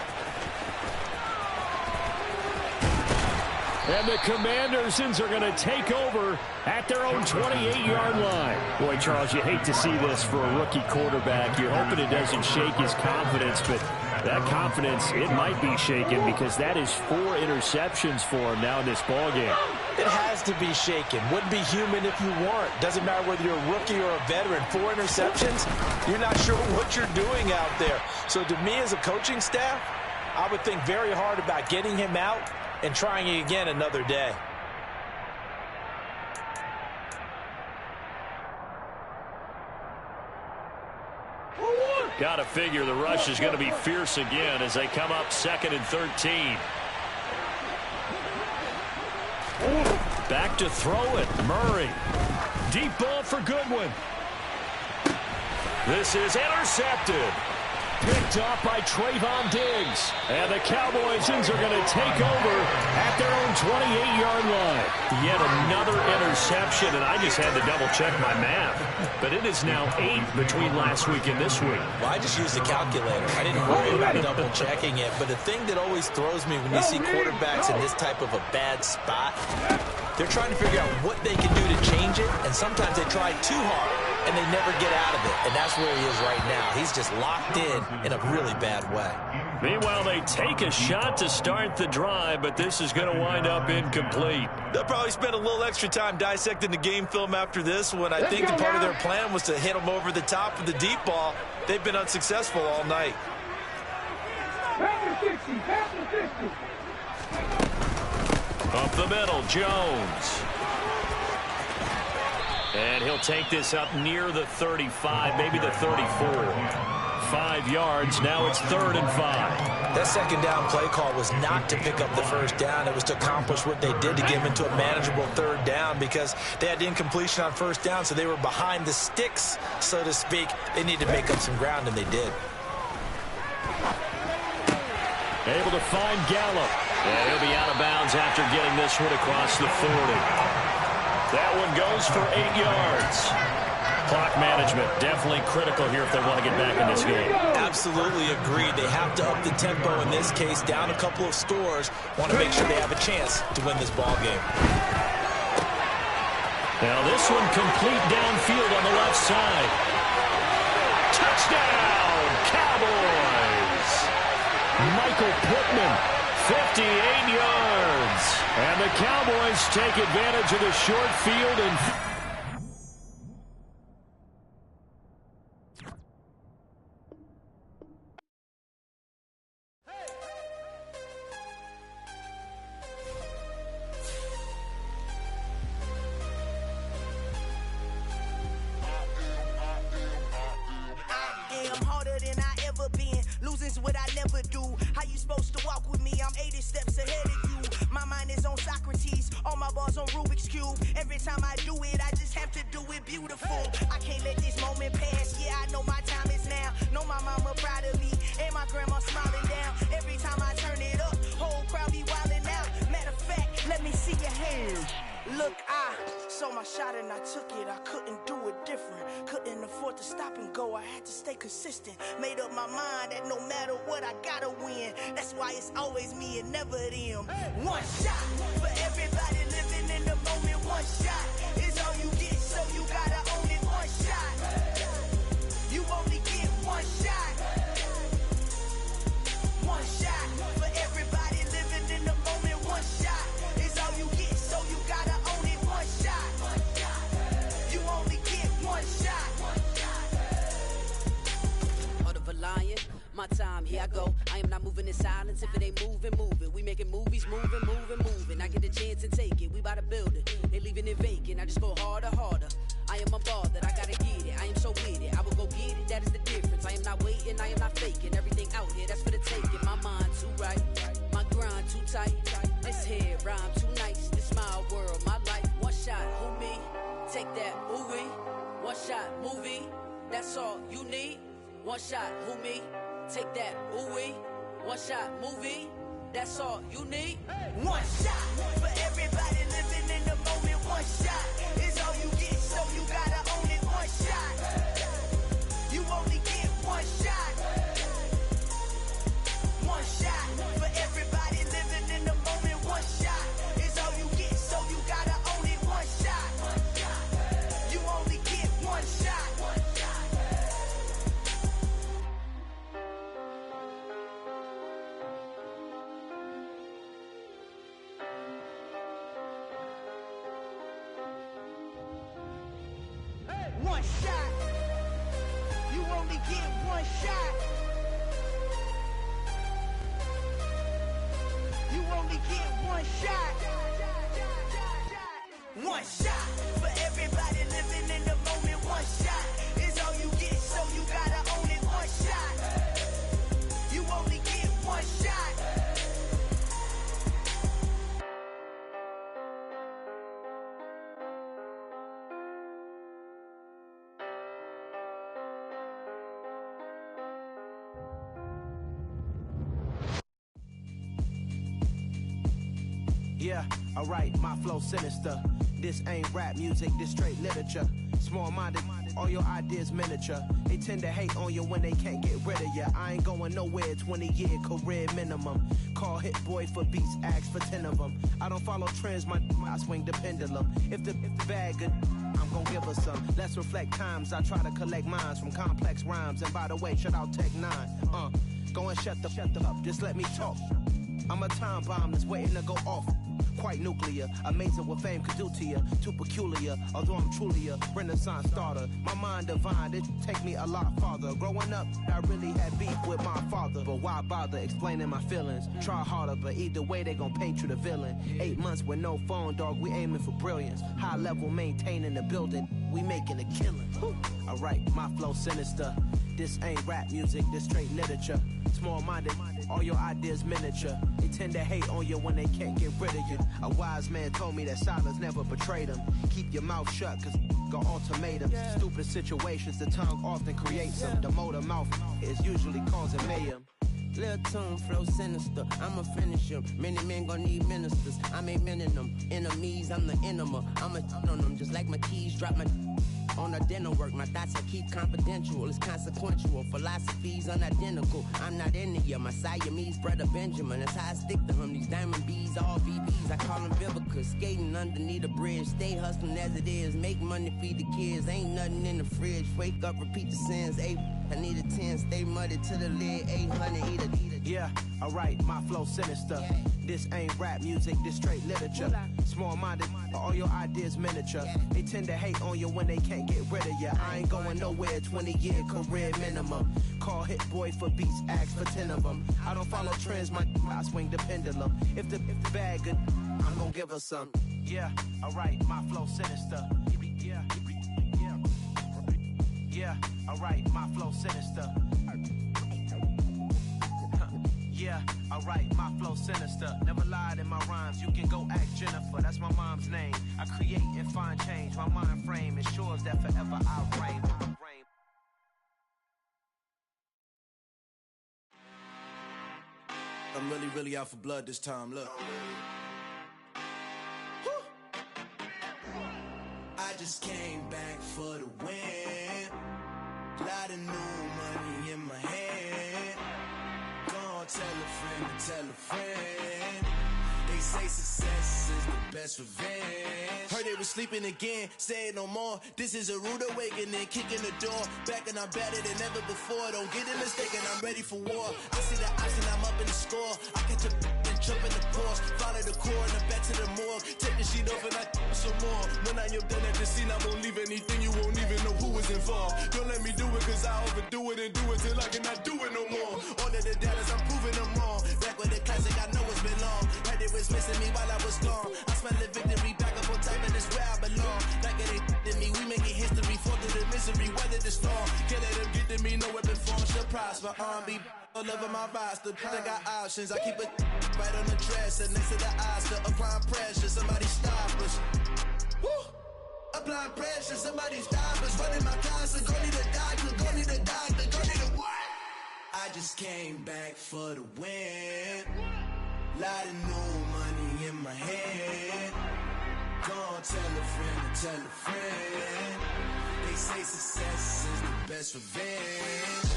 [SPEAKER 5] And the Commanders are going to take over at their own 28-yard line.
[SPEAKER 8] Boy, Charles, you hate to see this for a rookie quarterback. You're hoping it doesn't shake his confidence, but that confidence, it might be shaken because that is 4 interceptions for him now in this ballgame.
[SPEAKER 6] It has to be shaken. Wouldn't be human if you weren't. Doesn't matter whether you're a rookie or a veteran. 4 interceptions, you're not sure what you're doing out there. So to me as a coaching staff, I would think very hard about getting him out and trying it again another day.
[SPEAKER 5] Got to figure the rush is going to be fierce again as they come up 2nd and 13. Back to throw it. Murray. Deep ball for Goodwin. This is intercepted. Picked off by Trayvon Diggs. And the Cowboys are going to take over at their own 28-yard line. Yet another interception, and I just had to double-check my math. But it is now 8 between last week and this week.
[SPEAKER 6] Well, I just used the calculator. I didn't worry about double-checking it. But the thing that always throws me when you see quarterbacks in this type of a bad spot, they're trying to figure out what they can do to change it, and sometimes they try too hard, and they never get out of it. And that's where he is right now. He's just locked in a really bad way.
[SPEAKER 5] Meanwhile, they take a shot to start the drive, but this is going to wind up incomplete.
[SPEAKER 6] They'll probably spend a little extra time dissecting the game film after this one. I think the part of their plan was to hit them over the top of the deep ball. They've been unsuccessful all night.
[SPEAKER 5] Up the middle, Jones. And he'll take this up near the 35, maybe the 34. 5 yards. Now it's 3rd and 5.
[SPEAKER 6] That second down play call was not to pick up the first down. It was to accomplish what they did to get them into a manageable 3rd down because they had incompletion on 1st down, so they were behind the sticks, so to speak. They needed to make up some ground, and they did.
[SPEAKER 5] Able to find Gallup. And he'll be out of bounds after getting this one across the 40. That one goes for 8 yards. Clock management definitely critical here if they want to get back in this game.
[SPEAKER 6] Absolutely agreed. They have to up the tempo in this case, down a couple of scores. Want to make sure they have a chance to win this ball game.
[SPEAKER 5] Now this one complete downfield on the left side. Touchdown, Cowboys! Michael Pittman 58 yards. And the Cowboys take advantage of the short field and
[SPEAKER 11] what I never do. How you supposed to walk with me? I'm 80 steps ahead of you. My mind is on Socrates, all my bars on Rubik's Cube. Every time I do it, I just have to do it beautiful. I can't let this moment pass. Yeah, I know my time is now. Know my mama proud of me, and my grandma smiling down. Every time I turn it up, whole crowd be wildin' out. Matter of fact, let me see your hands. Look, I saw my shot and I took it. I couldn't do it different. Couldn't afford to stop and go. I had to stay consistent. Made up my mind that no matter what, I gotta win. That's why it's always me and never them. One shot for everybody living in the moment. One shot is all you get, so you gotta own it. One shot. You only get one shot. One shot for everybody living in the moment. One shot is all you get, so you gotta own it. One shot. You only get one shot.
[SPEAKER 1] Heart of a lion, my time, here I go. I am not moving in silence. If it ain't moving, moving. We making movies, moving, moving, moving. I get a chance and take it. We bout to build it. They leaving it vacant. I just go harder, harder. I am unbothered. I gotta get it. I am so with it. I will go get it. That is the difference. I am not waiting. I am not faking. Everything out here, that's for the taking. My mind too right. My grind too tight. This head rhyme too nice. This my world, my life. One shot, who me? Take that, ooh-wee. One shot, movie. That's all you need. One shot, who me? Take that, ooh-wee. One shot, movie. That's all you need.
[SPEAKER 11] One shot for everybody living in the moment. One shot is all you get, so you gotta own it. One shot. You only get one shot. One shot for everybody living in the moment. One shot is all you get, so you gotta own it. One shot. You only get one shot. One shot. You only get one shot. You only get one shot. One shot for everybody living in the moment. One shot is all you get, so you gotta own it. One shot. You only get one shot.
[SPEAKER 12] Yeah, alright, my flow sinister. This ain't rap music, this straight literature. Small-minded, all your ideas miniature. They tend to hate on you when they can't get rid of you. I ain't going nowhere, 20-year career minimum. Call Hit Boy for beats, ask for 10 of them. I don't follow trends, I swing the pendulum. If the bag good, I'm gon' give her some. Let's reflect times, I try to collect minds from complex rhymes. And by the way, shout out Tech 9. Go and shut the up, just let me talk. I'm a time bomb that's waiting to go off. Quite nuclear, amazing what fame could do to you. Too peculiar, although I'm truly a renaissance starter. My mind divine, it take me a lot farther. Growing up, I really had beef with my father. But why bother explaining my feelings? Try harder, but either way they gon' paint you the villain. 8 months with no phone, dog, we aiming for brilliance. High level maintaining the building, we making a killing. Alright, my flow sinister. This ain't rap music, this straight literature. Small-minded, all your ideas miniature. They tend to hate on you when they can't get rid of you. A wise man told me that silence never betrayed him. Keep your mouth shut, cause got ultimatums. Stupid situations, the tongue often creates them. The motor mouth is usually causing mayhem.
[SPEAKER 13] Lil' tune, flow sinister, I'ma finish him. Many men gon' need ministers, I'm a men in them. Enemies, I'm the enema, I'ma on them. Just like my keys, drop my on the dental work. My thoughts I keep confidential, it's consequential. Philosophies unidentical, I'm not in it yet. My Siamese brother Benjamin, that's how I stick to him. These diamond bees, all VBs, I call them Vivica. Skating underneath a bridge, stay hustling as it is. Make money, feed the kids, ain't nothing in the fridge. Wake up, repeat the sins, I need a 10, stay muddy to the lid, 800, eat a.
[SPEAKER 12] Yeah, alright, my flow sinister. This ain't rap music, this straight literature. Small-minded, all your ideas miniature. They tend to hate on you when they can't get rid of you. I ain't going nowhere, 20-year career minimum. Call Hit Boy for beats, ask for 10 of them. I don't follow trends, I swing the pendulum. If the bag good, I'm gonna give her some. Yeah, alright, my flow sinister. Yeah, alright, my flow sinister. Yeah, alright, my flow sinister. Never lied in my rhymes, you can go ask Jennifer, that's my mom's name. I create and find change, my mind frame ensures that forever I reign.
[SPEAKER 14] I'm really out for blood this time, look. I just came back for the win. Lot of new money in my hand. Tell a friend. They say success is the best revenge. Heard they was sleeping again, say it no more. This is a rude awakening, kicking the door. Back and I'm better than ever before. Don't get it mistaken, I'm ready for war. I see the option, I'm up in the score. I catch a and jump in the course. Follow the core and I'm back to the morgue. Take the sheet off and I some more. When I am done at the scene, I won't leave anything. You won't even know who was involved. Don't let me do it, cause I overdo it and do it till I cannot do it no more. All of the doubters, I'm proving them wrong. Back with the classic, I know it's been long. Heard it was missing me while I was gone. I smell the victory, back up on time, and it's where I belong. Like it ain't to me, we making history. Fall through the misery, weather the storm. Can't let them get to me, no weapon form should prosper. R&B all over my roster. I got options, I keep it right on the dresser. Next to the Oscar, applying pressure, somebody stop us. Woo! Applying pressure, somebody stop us. Running my closet, go need a doctor, go need a doctor, go need a what? I just came back for the win. Lot of new money in my hand. Gonna tell a friend. They say success is the best revenge.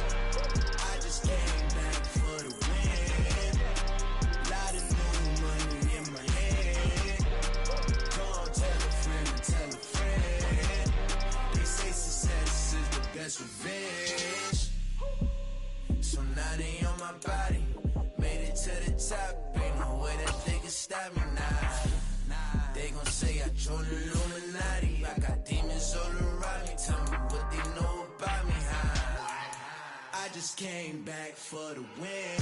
[SPEAKER 14] I just came back for the win. Lot of new money in my hand. Gonna tell a friend. They say success is the best revenge. So now they on my body. Made it to the top. Ain't no way that they can stop me now. They gon' say I joined the Illuminati. I got demons all around me. Tell me what they know about me, huh? I just came back for the win.